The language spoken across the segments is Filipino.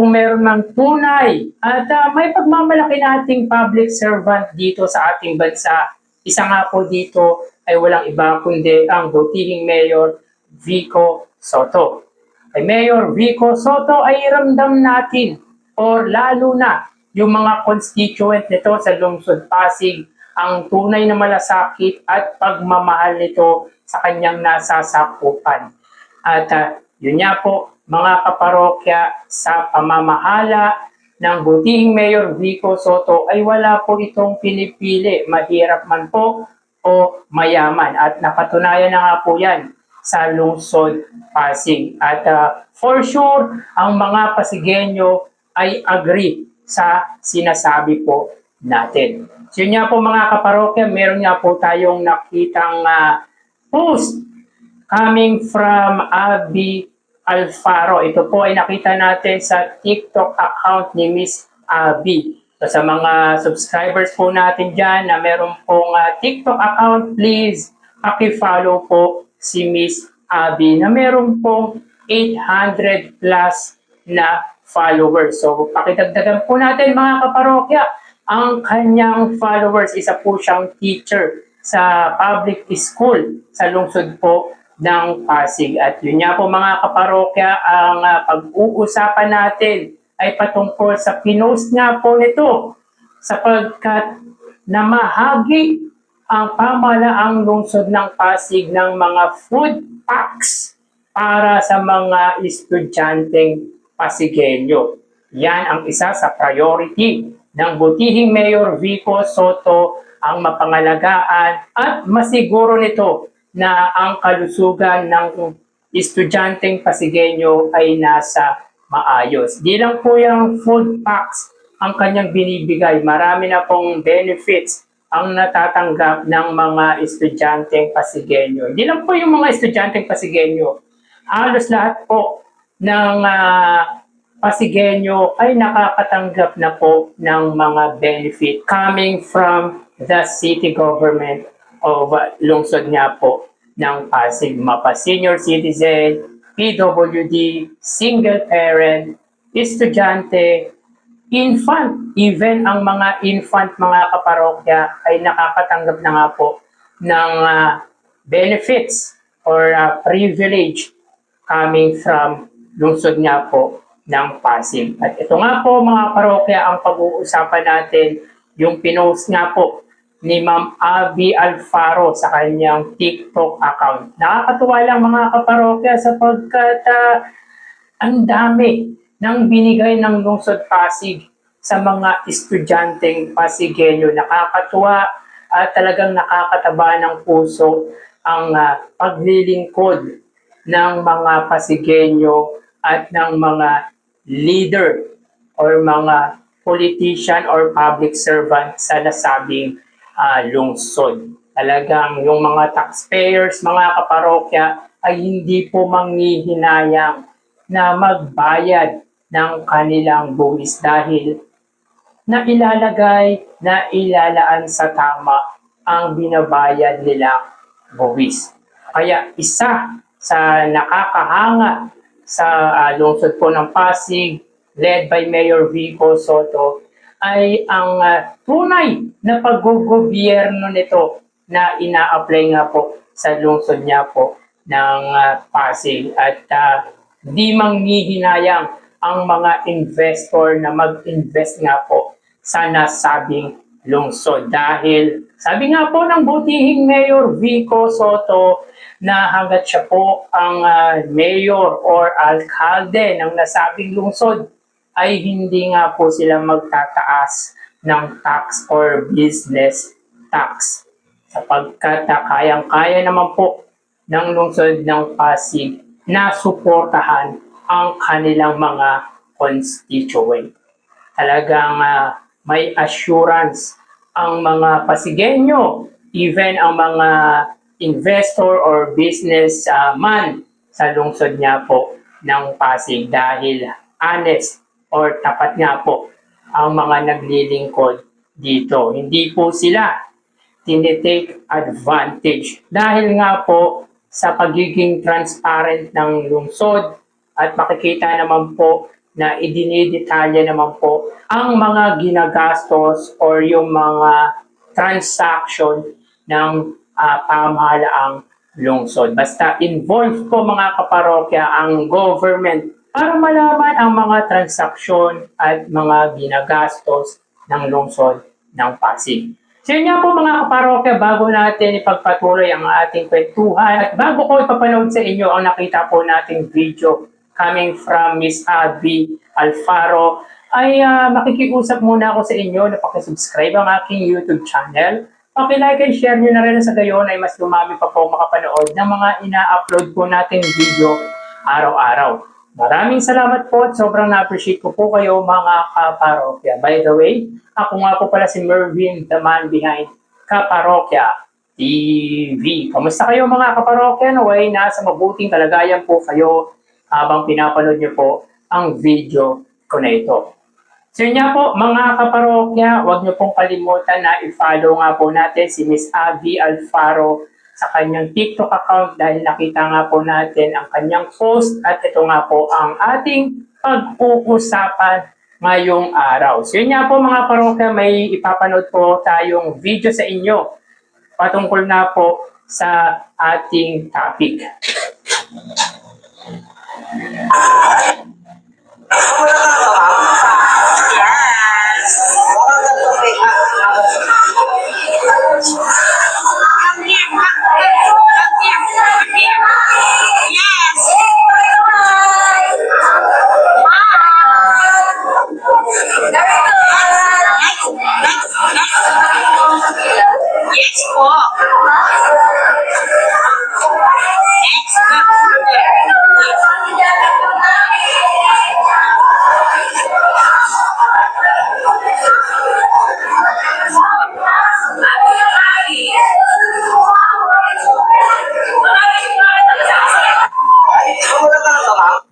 po meron ng tunay at may pagmamalaki nating public servant dito sa ating bansa. Isa nga po dito ay walang iba kundi ang butihing Mayor Vico Sotto. Kay Mayor Vico Sotto ay ramdam natin or lalo na yung mga constituent nito sa Lungsod Pasig ang tunay na malasakit at pagmamahal nito sa kanyang nasasakupan. At yun nga po, mga kaparokya, sa pamamahala ng butihing Mayor Vico Sotto ay wala po itong pinipili, mahirap man po o mayaman. At napatunayan na nga po yan sa Lungsod Pasig. At for sure, ang mga Pasigueño ay agree sa sinasabi po natin. So yun nga po mga kaparokya, meron nga po tayong nakitang post coming from Abby Alfaro. Ito po ay nakita natin sa TikTok account ni Miss Abby. So sa mga subscribers po natin dyan na meron pong TikTok account, please paki-follow po si Miss Abby na meron pong 800 plus na followers. So pakidagdagan po natin mga kaparokya, ang kanyang followers. Isa po siyang teacher sa public school sa lungsod po ng Pasig. At yun nga po mga kaparokya, ang pag-uusapan natin ay patungkol sa pinost nga po nito sapagkat namahagi ang pamahalaang lungsod ng Pasig ng mga food packs para sa mga estudyanteng Pasigueño. Yan ang isa sa priority ng butihing Mayor Vico Sotto, ang mapangalagaan at masiguro nito na ang kalusugan ng estudyanteng Pasigueño ay nasa maayos. Di lang po yung food packs ang kanyang binibigay. Marami na pong benefits ang natatanggap ng mga estudyanteng Pasigueño. Hindi lang po yung mga estudyanteng Pasigueño. Halos lahat po ng Pasigueño ay nakakatanggap na po ng mga benefit coming from the city government of lungsod nga po ng Pasig. Mapa senior citizen, PWD, single parent, estudyante, infant, even ang mga infant mga kaparokya ay nakakatanggap na nga po ng benefits or privilege coming from lungsod nga po ng Pasig. At ito nga po mga parokya ang pag-uusapan natin, yung pinost nga po ni Ma'am Abby Alfaro sa kanyang TikTok account. Nakakatuwa lang mga kaparokya sapagkat ang dami ng binigay ng lungsod Pasig sa mga estudyanteng Pasigueño. Nakakatuwa at talagang nakakataba ng puso ang paglilingkod ng mga Pasigueño at ng mga leader or mga politician or public servant sa nasabing lungsod. Talagang yung mga taxpayers, mga kaparokya ay hindi po manghihinayang na magbayad ng kanilang buwis dahil na ilalaan sa tama ang binabayad nilang buwis. Kaya isa sa nakakahanga sa lungsod po ng Pasig, led by Mayor Vico Sotto, ay ang tunay na pag-gobyerno nito na ina-apply nga po sa lungsod niya po ng Pasig. At di manghihinayang ang mga investor na mag-invest nga po sa nasabing lungsod. Dahil sabi nga po ng butihing Mayor Vico Sotto na hanggat siya po ang mayor or alkalde ng nasabing lungsod, ay hindi nga po sila magtataas ng tax or business tax. Sapagkat kayang-kaya naman po ng lungsod ng Pasig na suportahan ang kanilang mga constituent. Talagang may assurance ang mga Pasigueño, even ang mga investor or business man sa lungsod niya po ng Pasig dahil honest or tapat nga po ang mga naglilingkod dito. Hindi po sila tinitake advantage dahil nga po sa pagiging transparent ng lungsod at makikita naman po na idinidetalye naman po ang mga ginagastos or yung mga transaction ng pamahalaang lungsod. Basta involved po mga kaparokya ang government para malaman ang mga transaksyon at mga ginagastos ng lungsod ng Pasig. So yun nga po mga kaparokya, bago natin ipagpatuloy ang ating kwentuhan at bago ko ipapanood sa inyo ang nakita po nating video coming from Miss Abby Alfaro, ay makikiusap muna ako sa inyo na pakisubscribe ang aking YouTube channel. Paki-like and share nyo na rin sa gayon ay mas lumami pa po makapanood ng mga ina-upload po nating video araw-araw. Maraming salamat po at sobrang na-appreciate ko po kayo mga kaparokya. By the way, ako nga po pala si Mervin, the man behind Kaparokya TV. Kamusta kayo mga kaparokya? Naway nasa mabuting kalagayan po kayo habang pinapanood niyo po ang video ko na ito. So yun nga po mga kaparokya, huwag niyo pong kalimutan na i-follow nga po natin si Miss Abby Alfaro sa kanyang TikTok account dahil nakita nga po natin ang kanyang post at ito nga po ang ating pag-uusapan ngayong araw. So yun nga po mga parokya, may ipapanood po tayong video sa inyo patungkol na po sa ating topic.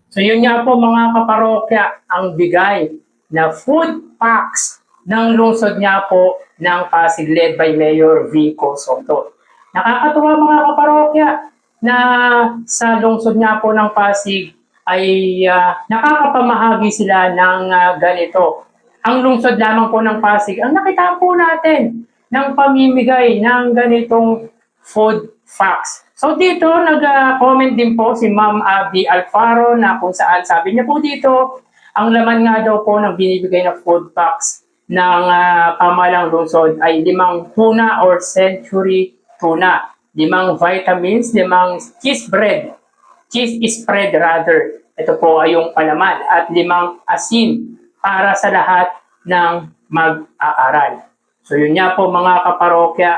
So yun nga po mga kaparokya, ang bigay na food packs ng lungsod nga po ng Pasig led by Mayor Vico Soto. Nakakatuwa mga kaparokya na sa lungsod nga po ng Pasig ay nakakapamahagi sila ng ganito. Ang lungsod lamang po ng Pasig, ang nakita po natin ng pamimigay ng ganitong food packs. So dito, nag-comment din po si Ma'am Abby Alfaro na kung saan sabi niya po dito, ang laman nga daw po ng binibigay na food packs ng pamahalang lungsod ay 5 tuna or century tuna, 5 vitamins, 5 cheese spread rather. Ito po ay yung palaman at 5 asin para sa lahat ng mag-aaral. So yun nga po mga kaparokya,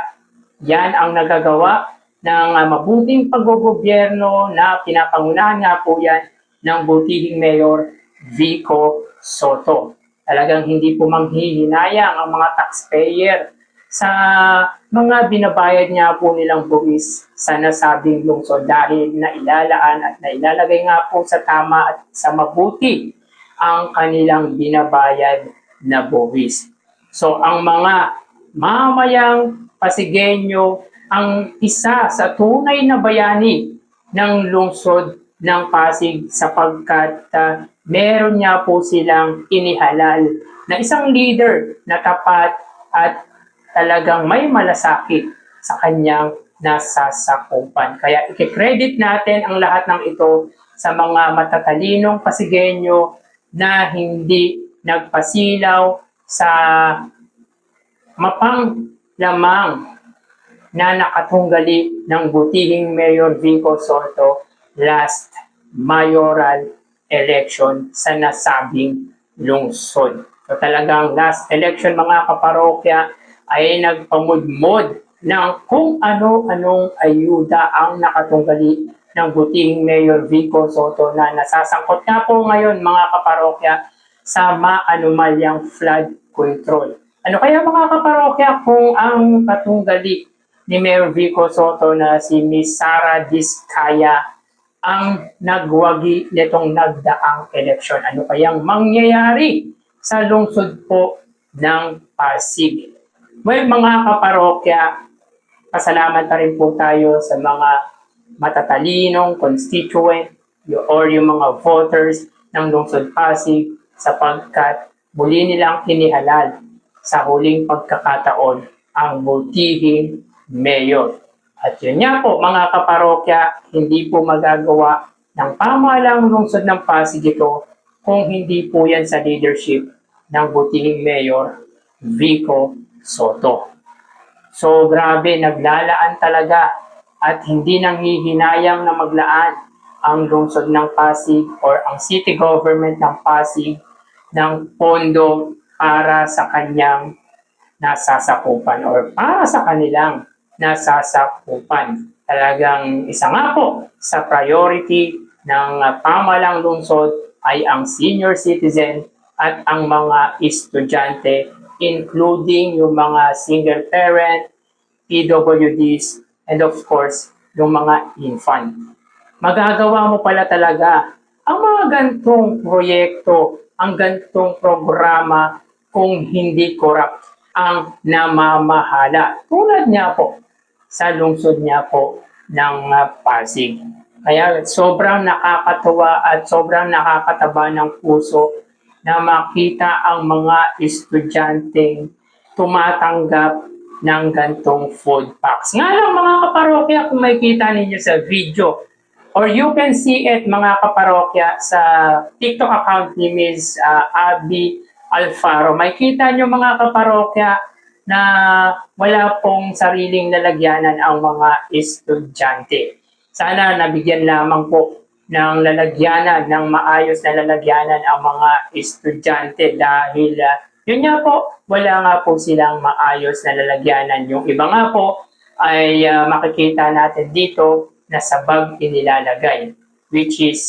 yan ang nagagawa ng mabuting paggogobyerno na pinapangunahan nga po yan ng butihing Mayor Vico Soto. Talagang hindi po manghihinayang ang mga taxpayer sa mga binabayad niya po nilang buwis sa nasabing lungsod dahil nailalaan at nailalagay nga po sa tama at sa mabuti ang kanilang binabayad na buwis. So ang mga mamayang Pasigenyo ang isa sa tunay na bayani ng lungsod ng Pasig sapagkat meron niya po silang inihalal na isang leader na tapat at talagang may malasakit sa kanyang nasasakupan. Kaya i-credit natin ang lahat ng ito sa mga matatalinong Pasigenyo na hindi nagpasilaw sa mapang lamang na nakatunggali ng butihing Mayor Vico Soto last mayoral election sa nasabing lungsod. So talagang last election mga kaparokya ay nagpamudmod ng kung ano-anong ayuda ang nakatunggali ng butihing Mayor Vico Soto na nasasangkot na po ngayon mga kaparokya sa maanumalyang flood control. Ano kaya mga kaparokya kung ang katunggali ni Mayor Vico Soto na si Miss Sara Diskaya ang nagwagi nitong nagdaang eleksyon? Ano kayang mangyayari sa lungsod po ng Pasig? Well, mga kaparokya, pasalamat pa rin po tayo sa mga matatalinong constituent or yung mga voters ng lungsod Pasig sapagkat muli nilang inihalal sa huling pagkakataon ang butihing mayor. At yun nga po mga kaparokya, hindi po magagawa ng pamahalang lungsod ng Pasig ito kung hindi po yan sa leadership ng butihing mayor Vico Soto. So grabe, naglalaan talaga at hindi nanghihinayang na maglaan ang lungsod ng Pasig or ang city government ng Pasig ng pondo para sa kanyang nasasakupan or para sa kanilang nasasakupan. Talagang isa nga po sa priority ng pamahalang lungsod ay ang senior citizen at ang mga estudyante, including yung mga single parent, PWDs, and of course, yung mga infant. Magagawa mo pala talaga ang mga gantong proyekto, ang gantong programa kung hindi corrupt ang namamahala. Tulad niya po sa lungsod niya po ng Pasig. Kaya sobrang nakakatuwa at sobrang nakakataba ng puso na makita ang mga estudyanteng tumatanggap ng gantong food packs. Nga lang mga kaparokya, kung makikita ninyo sa video, or you can see it mga kaparokya sa TikTok account ni Ms. Abby Alfaro. Makikita nyo mga kaparokya na wala pong sariling lalagyanan ang mga estudyante. Sana nabigyan lamang po ng lalagyanan, ng maayos na lalagyanan ang mga estudyante dahil yun nga po, wala nga po silang maayos na lalagyanan. Yung iba nga po ay makikita natin dito na sa bag inilalagay, which is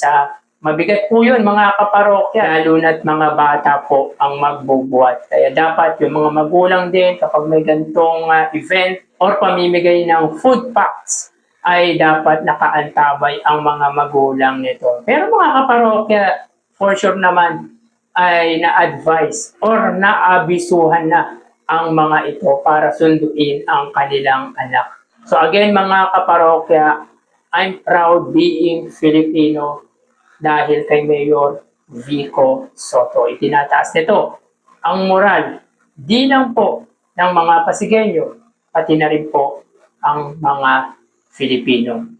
mabigat po yun mga kaparokya, lalo na't mga bata po ang magbubuhat. Kaya dapat yung mga magulang din kapag may gantong event or pamimigay ng food packs ay dapat nakaantabay ang mga magulang nito. Pero mga kaparokya, for sure naman ay na-advise or naabisuhan na ang mga ito para sunduin ang kanilang anak. So again mga kaparokya, I'm proud being Filipino dahil kay Mayor Vico Soto. Itinataas nito ang moral, di lang po ng mga Pasigueño, pati na rin po ang mga Filipino.